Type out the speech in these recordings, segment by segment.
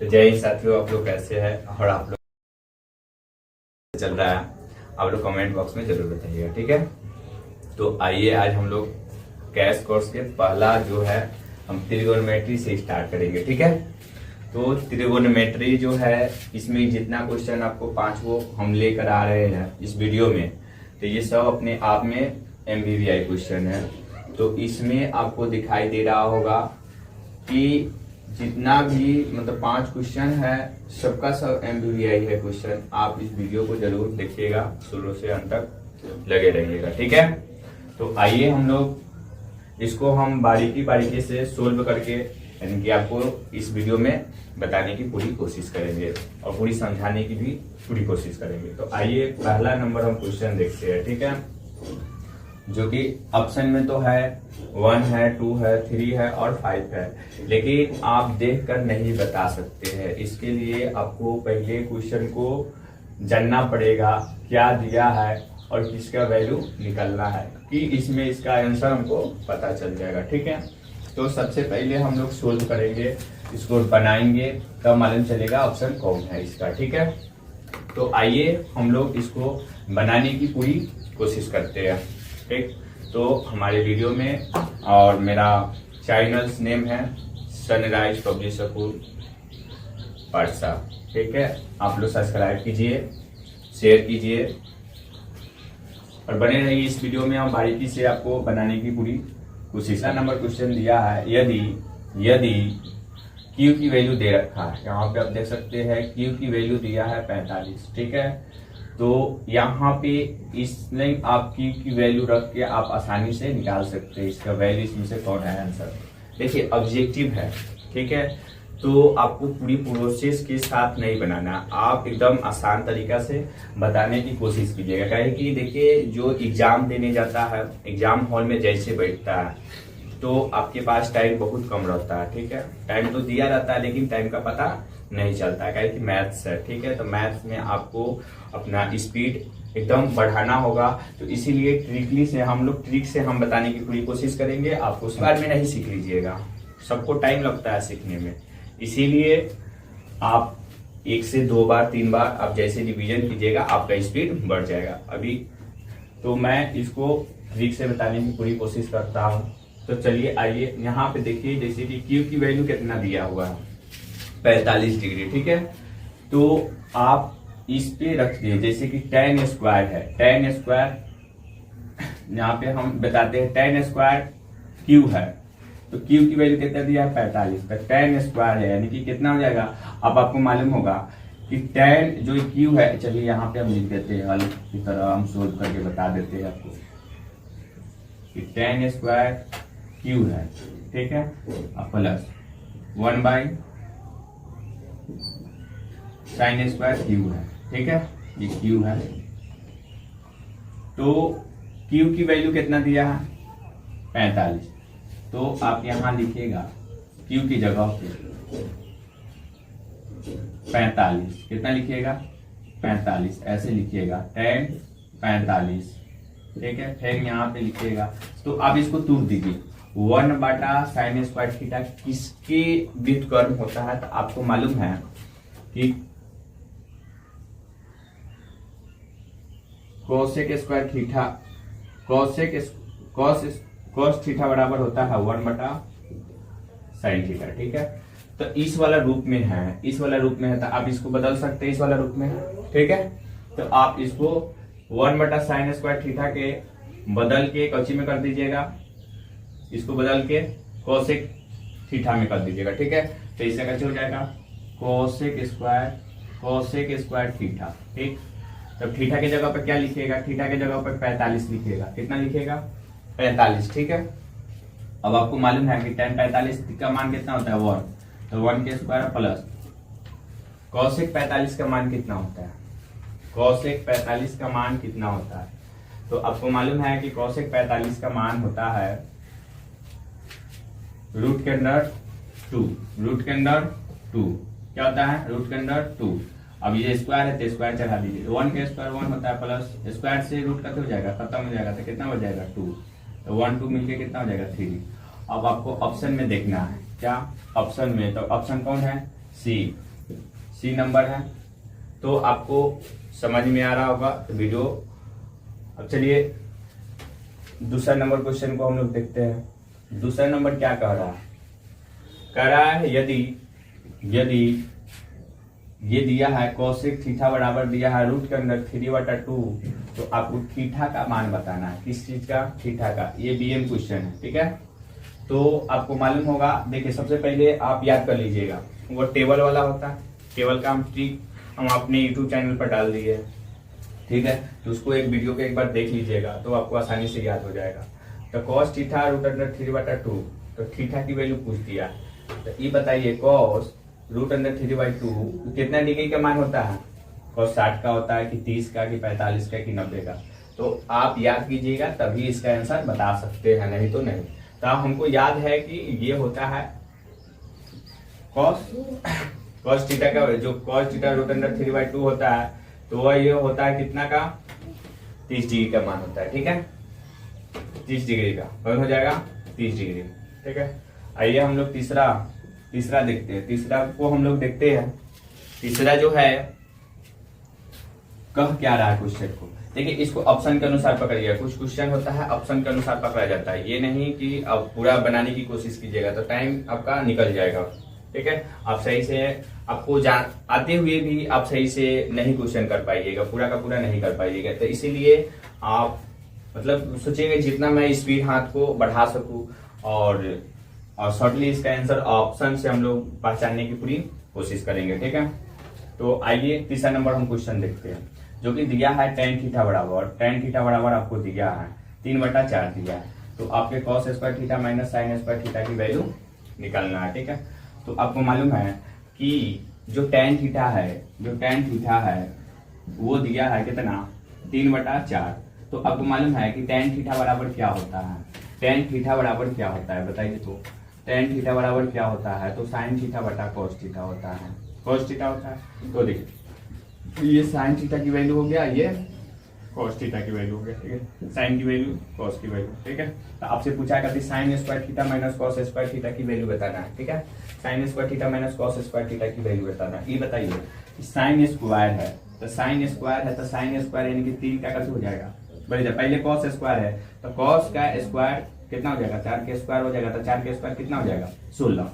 तो जय हिंद साथियों, आप लोग कैसे हैं और आप लोग चल रहा है, आप लोग कमेंट बॉक्स में जरूर बताइएगा, ठीक है। तो आइए आज हम लोग कैश कोर्स के पहला जो है हम त्रिगोनोमेट्री से स्टार्ट करेंगे, ठीक है। तो त्रिगोनोमेट्री जो है इसमें जितना क्वेश्चन आपको 5 वो हम लेकर आ रहे हैं इस वीडियो में, तो ये सब अपने आप में MVVI क्वेश्चन है। तो इसमें आपको दिखाई दे रहा होगा कि जितना भी मतलब 5 क्वेश्चन है सबका सब MVVI है क्वेश्चन। आप इस वीडियो को जरूर देखिएगा, शुरू से अंत तक लगे रहिएगा, ठीक है। तो आइए हम लोग इसको हम बारीकी से सोल्व करके यानी कि आपको इस वीडियो में बताने की पूरी कोशिश करेंगे और पूरी समझाने की भी पूरी कोशिश करेंगे। तो आइए पहला नंबर हम क्वेश्चन देखते हैं, ठीक है, जो कि ऑप्शन में तो है 1 है, 2 है, 3 है और 5 है, लेकिन आप देखकर नहीं बता सकते हैं। इसके लिए आपको पहले क्वेश्चन को जानना पड़ेगा क्या दिया है और किसका वैल्यू निकलना है, कि इसमें इसका आंसर हमको पता चल जाएगा, ठीक है। तो सबसे पहले हम लोग सोल्व करेंगे, इसको बनाएंगे, तब मालूम चलेगा ऑप्शन कौन है इसका, ठीक है। तो आइए हम लोग इसको बनाने की पूरी कोशिश करते हैं, ठीक। तो हमारे वीडियो में और मेरा चैनल्स नेम है सनराइज पब्लिक स्कूल पाठशा, ठीक है। आप लोग सब्सक्राइब कीजिए, शेयर कीजिए और बने रहिए इस वीडियो में। हम बारीकी से आपको बनाने की पूरी कोशिश। नंबर क्वेश्चन दिया है, यदि Q की वैल्यू दे रखा है, यहाँ पे आप देख सकते हैं Q की वैल्यू दिया है 45, ठीक है। तो यहाँ पे इसने आप Q की वैल्यू रख के आप आसानी से निकाल सकते हैं इसका वैल्यू, इसमें से कौन है आंसर। देखिए ऑब्जेक्टिव है, ठीक है, तो आपको पूरी प्रोसेस के साथ नहीं बनाना, आप एकदम आसान तरीका से बताने की कोशिश कीजिएगा। काहे कि देखिए जो एग्जाम देने जाता है, एग्जाम हॉल में जैसे बैठता है तो आपके पास टाइम बहुत कम रहता है, ठीक है। टाइम तो दिया रहता है लेकिन टाइम का पता नहीं चलता है, काहे कि मैथ्स है, ठीक है। तो मैथ्स में आपको अपना स्पीड एकदम बढ़ाना होगा, तो इसीलिए ट्रिक से हम बताने की पूरी कोशिश करेंगे। आपको उस बार में नहीं सीख लीजिएगा, सबको टाइम लगता है सीखने में, इसीलिए आप 1 से 2 बार 3 बार आप जैसे रिवीजन कीजिएगा आपका स्पीड बढ़ जाएगा। अभी तो मैं इसको ट्रिक से बताने की पूरी कोशिश करता हूँ। तो चलिए आइए यहाँ पे देखिए, जैसे कि Q की वैल्यू कितना दिया हुआ है 45 डिग्री, ठीक है। तो आप इस पे रख दिए, जैसे कि tan स्क्वायर है, tan स्क्वायर यहाँ पे हम बताते हैं tan स्क्वायर Q है, तो Q की वैल्यू कितना दिया है 45, तो tan स्क्वायर है यानी कि कितना हो जाएगा। अब आपको मालूम होगा कि tan जो Q है, चलिए यहाँ पे हम लिख देते हैं, हल की तरह हम सोल्व करके बता देते हैं आपको कि tan स्क्वायर Q है, ठीक है, plus 1 by sine square Q है, ठीक है, ये Q है। तो Q की वैल्यू कितना दिया है 45, तो आप यहां लिखिएगा Q की जगह पे 45, कितना लिखिएगा 45, ऐसे लिखिएगा tan 45, ठीक है। फिर यहाँ पे लिखिएगा, तो आप इसको तोड़ दीजिए, 1 बटा साइन स्क्वायर थीटा किसके व्युत्क्रम होता है, तो आपको मालूम है कि cosec square theta cos theta बराबर होता है 1 बटा साइन थीटा, ठीक है। तो इस वाला रूप में है, तो आप इसको बदल सकते हैं इस वाला रूप में, ठीक है। तो आप इसको 1 बटा साइन स्क्वायर थीटा के बदल के कौची में कर दीजिएगा, इसको बदल के कोसेक थीटा में कर दीजिएगा, ठीक है। तो इससे कैसे हो जाएगा कोसेक स्क्वायर थीटा, ठीक। तब थीटा की जगह पर क्या लिखिएगा, थीटा की जगह पर 45 लिखिएगा, कितना लिखिएगा 45, ठीक है। अब आपको मालूम है कि tan 45 का मान कितना होता है 1, तो 1 के स्क्वायर प्लस कोसेक 45 का मान कितना होता है, कोसेक 45 का मान कितना होता है, तो आपको मालूम है कि कोसेक 45 का मान होता है रूट के अंदर 2, क्या होता है रूट के अंदर 2। अब ये स्क्वायर है तो स्क्वायर चढ़ा दीजिए, 1 के स्क्वायर 1 होता है, प्लस स्क्वायर से रूट कट हो जाएगा, खत्म हो जाएगा, तो कितना हो जाएगा 2, तो 1 2 मिलके कितना हो जाएगा 3। अब आपको ऑप्शन में देखना है, क्या ऑप्शन में, तो ऑप्शन कौन है सी नंबर है। तो आपको समझ में आ रहा होगा तो वीडियो। अब चलिए दूसरा नंबर क्वेश्चन को हम लोग देखते हैं। दूसरा नंबर क्या कह रहा है? कह रहा है यदि ये दिया है कोसेक थीटा बराबर दिया है रूट के अंदर 3/2, तो आपको थीटा का मान बताना है। किस चीज का? थीटा का। ये बीएम क्वेश्चन है, ठीक है। तो आपको मालूम होगा, देखिए सबसे पहले आप याद कर लीजिएगा, वो टेबल वाला होता है। टेबल का हम अपने यूट्यूब चैनल पर डाल दिए, ठीक है। तो उसको एक वीडियो को एक बार देख लीजिएगा तो आपको आसानी से याद हो जाएगा। तो कॉस थीटा रूट अंडर 3/2, तो थीटा की वैल्यू पूछ दिया। तो ये बताइए कॉस रूट अंडर 3/2 कितना डिग्री का मान होता है? कॉस 60 का होता है कि 30 का कि 45 का कि 90 का? तो आप याद कीजिएगा तभी इसका आंसर बता सकते हैं, नहीं तो नहीं। तो हमको याद है कि ये होता है कॉस थीटा का, जो कॉस थीटा रूट अंडर 3/2 होता है, तो वह ये होता है कितना का? 30 डिग्री का मान होता है, ठीक है। 30 डिग्री का मान हो जाएगा 30 डिग्री, ठीक है। आइए हम लोग तीसरा देखते हैं। तीसरा को हम लोग देखते हैं। तीसरा जो है कह क्या रहा है क्वेश्चन को? देखिए इसको ऑप्शन के अनुसार पकड़िएगा। कुछ क्वेश्चन होता है ऑप्शन के अनुसार पकड़ा जाता है, ये नहीं कि अब पूरा बनाने की कोशिश कीजिएगा तो टाइम आपका निकल जाएगा, ठीक है। आप सही से आपको आते हुए भी आप सही से नहीं क्वेश्चन कर पाइएगा, पूरा का पूरा नहीं कर पाइएगा। तो इसीलिए आप मतलब सोचेंगे जितना मैं स्पीड हाथ को बढ़ा सकूं और शॉर्टली इसका आंसर ऑप्शन से हम लोग पहचानने की पूरी कोशिश करेंगे, ठीक है। तो आइए तीसरा नंबर हम क्वेश्चन देखते हैं, जो कि दिया है tan थीटा बराबर आपको दिया है 3/4 दिया है। तो आपके cos square theta minus sine square theta की वैल्यू निकालना है, ठीक है। तो आपको मालूम है कि जो tan थीटा है वो दिया है कितना? 3/4। तो आपको मालूम है कि tan थीटा बराबर क्या होता है? tan थीटा बराबर क्या होता है बताइए? तो tan थीटा बराबर क्या होता है? तो साइन थीटा बटा cos थीटा होता है। cos थीटा होता है। तो देखिए ये साइन थीटा की वैल्यू हो गया, ये cos थीटा की वैल्यू हो गया, ठीक है। साइन की वैल्यू cos की वैल्यू, ठीक है। तो आपसे पूछा करती sine square theta minus cos square theta की वैल्यू बताना है, ठीक है। Sine square theta minus cos square theta की वैल्यू बताना है। ये बताइए साइन स्क्वायर है तो साइन स्क्वायर यानी कि 3 का कैसे हो जाएगा? पहले cos स्क्वायर है तो cos का स्क्वायर कितना हो जाएगा? 4 के स्क्वायर हो जाएगा। तो 4 के स्क्वायर कितना हो जाएगा? 16।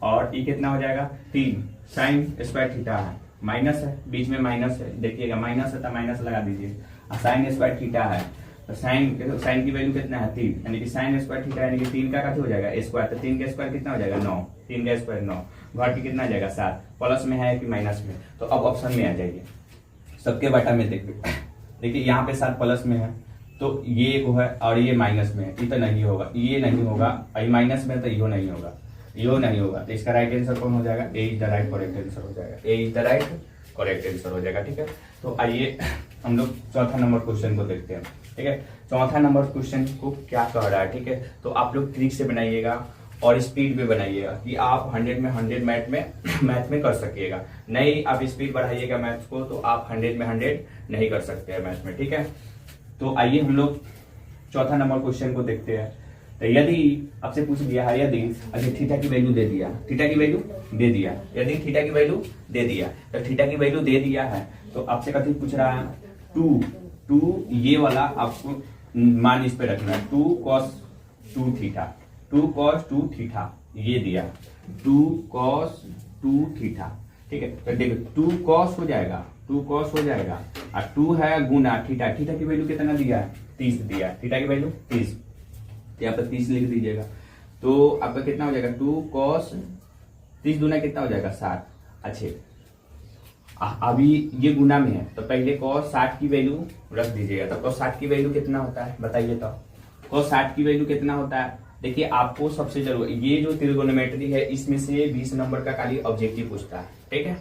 और ये कितना हो जाएगा? 3। साइन स्क्वायर थीटा है, माइनस है, बीच में माइनस है, देखिएगा माइनस है तो माइनस लगा दीजिए। साइन स्क्वायर थीटा है तो साइन की वैल्यू कितना है? 3, यानी कि साइन स्क्वायर थीटा यानी कि 3 का कैसे हो जाएगा? स्क्वायर। तो 3 का स्क्वायर कितना हो जाएगा? 9। 3 का स्क्वायर 9, घट के कितना आ जाएगा? 7। प्लस में है कि माइनस में? तो अब ऑप्शन में आ जाइए, सबके बटा में देखिए यहाँ पे 7 प्लस में है तो ये को है और ये माइनस में है, ये तो नहीं होगा, ये नहीं होगा। ये माइनस में तो यो नहीं होगा, यो नहीं होगा। तो इसका राइट आंसर कौन हो जाएगा? A is the right correct answer हो जाएगा। A is the right correct answer हो जाएगा, ठीक है। तो आइए हम लोग चौथा नंबर क्वेश्चन को देखते हैं, ठीक है। चौथा नंबर क्वेश्चन को क्या कह रहा है, ठीक है। तो आप लोग ट्रिक से बनाइएगा और स्पीड में बनाइएगा कि आप 100 में 100 मैथ में कर सकिएगा। नहीं आप स्पीड बढ़ाइएगा मैथ्स को तो आप 100 में 100 नहीं कर सकते हैं मैथ्स में, ठीक है। तो आइए हम लोग चौथा नंबर क्वेश्चन को देखते हैं। तो यदि आपसे पूछ दिया है, यदि अगर थीटा की वैल्यू दे दिया, थीटा की वैल्यू दे दिया, यदि थीटा की वैल्यू दे दिया, तो थीटा की वैल्यू दे दिया है तो आपसे कथी पूछ रहा है? 2 ये वाला आपको मान इस पे रखना है। 2 cos 2 थीटा, 2 cos 2 थीटा ये दिया, 2 cos 2 थीटा, ठीक है। तो देखो 2 cos हो जाएगा, 2 cos हो जाएगा और 2 है गुना थीटा। थीटा की वैल्यू कितना दिया है? 30 दिया है। थीटा की वैल्यू 30, यहाँ पर 30 लिख दीजिएगा। तो आपका कितना हो जाएगा? 2 cos 30 गुना कितना हो जाएगा? 60। अच्छे अभी ये गुना में है तो पहले cos 60 की वैल्यू रख दीजिएगा। तो cos 60 की वैल्यू कितना होता है बताइए? तो cos 60 की वैल्यू कितना होता है? देखिए आपको सबसे जरूरी ये जो त्रिकोणमिति है इसमें से 20 नंबर का खाली ऑब्जेक्टिव पूछता है, ठीक है।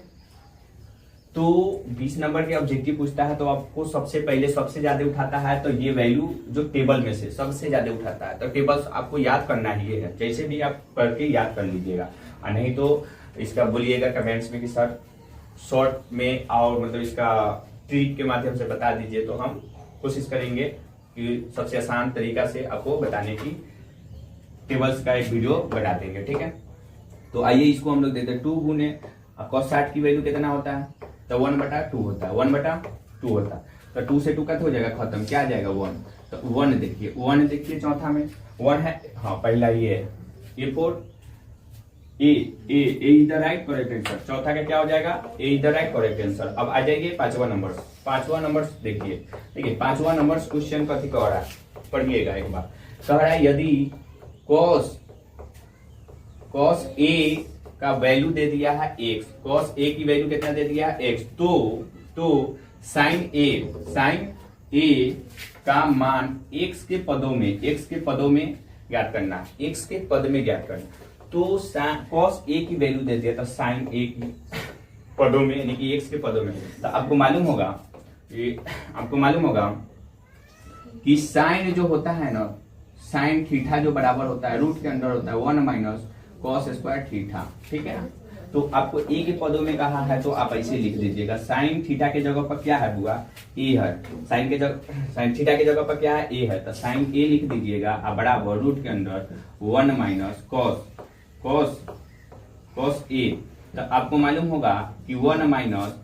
तो 20 नंबर के ऑब्जेक्टिव पूछता है तो आपको सबसे पहले सबसे ज्यादा उठाता है तो ये वैल्यू जो टेबल में से सबसे ज्यादा उठाता है। तो टेबल्स आपको याद करना ही है, जैसे भी आप करके याद कर लीजिएगा और नहीं तो इसका बोलिएगा कमेंट्स में कि सर शॉर्ट में और मतलब इसका ट्रिक के माध्यम से बता दीजिए। तो हम कोशिश करेंगे कि सबसे आसान तरीका से आपको बताने की टेबल्स का एक वीडियो बना देंगे, ठीक है। तो आइए इसको हम लोग देते हैं 2 गुने अब cos 60 की वैल्यू कितना होता है, तो 1/2 होता है, 1/2 होता है। तो 2 से 2 कट हो जाएगा, खत्म, क्या आ जाएगा 1। तो 1 देखिए, 1 देखिए चौथा में 1 है, हाँ पहला ये है, ये 4 A is the right correct answer. चौथा का क्या हो जाएगा, A is the right correct answer. अब आ जाइए पांचवा नंबर, पांचवा नंबर देखिए पांचवा नंबर क्वेश्चन कथी कह रहा है, पढ़िएगा एक बार। कह रहा है यदि cos ए का वैल्यू दे दिया है x, cos ए की वैल्यू कितना दे दिया है x, तो sin ए का मान x के पदों में ज्ञात करना, x के पद में ज्ञात करना। तो cos ए की वैल्यू दे दिया, तो sin ए की पदों में, यानी कि x के पदों में। तो आपको मालूम होगा कि sin जो होता है ना, sin थीटा जो बराबर होता है, रूट के अंदर होता है 1 - cos स्क्वायर थीटा, ठीक है ना। तो आपको ए के पदों में कहा है, तो आप ऐसे लिख दीजिएगा, sin थीटा के जगह पर क्या है बुआ, ए है, sin थीटा के जगह पर क्या है, ए है, तो sin ए लिख दीजिएगा, अब बराबर रूट के अंदर 1 - cos ए। तो आपको मालूम होगा कि 1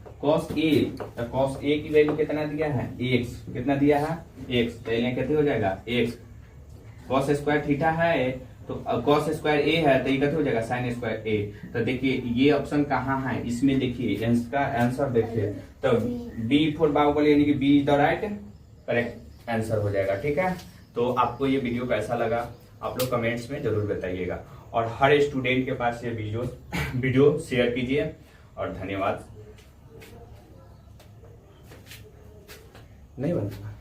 - cos ए, तो cos ए की वैल्यू कितना दिया है, x, कितना दिया है x, तो ये कितने हो जाएगा x, cos स्क्वायर थीटा है, तो cos स्क्वायर ए है, तो ये कितना हो जाएगा sin स्क्वायर ए। तो देखिए ये ऑप्शन कहाँ है, इसमें देखिए इसका आंसर देखिए, तो B फॉर बाहुबली, यानी कि be the right correct answer हो जाएगा, ठीक है। तो आपको ये वीडियो कैसा लगा आप लोग कमेंट्स में जरूर बताइएगा, और हर स्टूडेंट के पास ये वीडियो शेयर कीजिए, और धन्यवाद। नहीं बनता।